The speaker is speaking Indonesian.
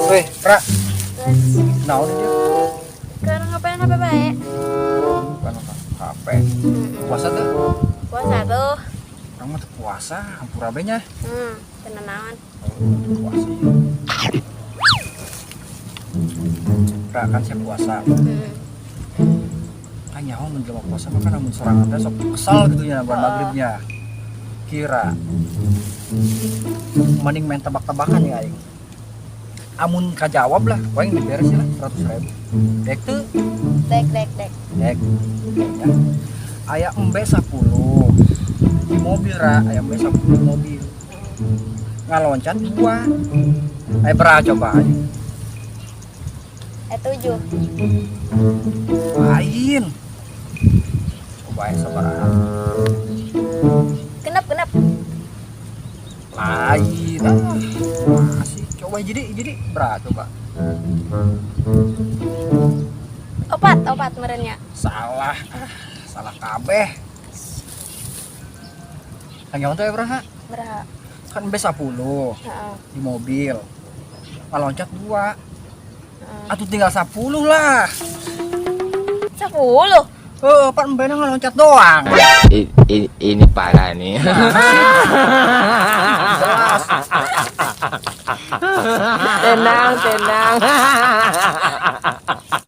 Weh, Pra, Terus naon dia? sekarang ngapain HP baik? Bukan HP. Puasa tuh. Puasa tuh. Orang mah teu puasa, hampura we nya. Kena naon? Puasa. Pra kan saya puasa. Kan nyaho mun jelema puasa mah kan amun sorangan teh sok kesal gitu nya buat magribnya. Kira mending main tebak-tebakan ya aing. Amun kajawab lah, wae diberes lah 100.000. Dek tuh, Dek. dek. Ya. Aya embe 10 di mobil ra, aya embe 10 di mobil. Ngaloncat 2. Aya berapa coba aja? 7. Lain. Coba aya sabaraha? Genep. Lain. Masih. Coba jadi berapa coba? Opat merenya. Salah. Salah kabeh. Yang teh berapa? Berapa? Kan embe 10 Heeh. di mobil. Ngaloncat 2. Atuh tinggal 10 lah. 10. Oh, pan mbena ngeloncat doang. Ini parah nih. Jelas. Tenang.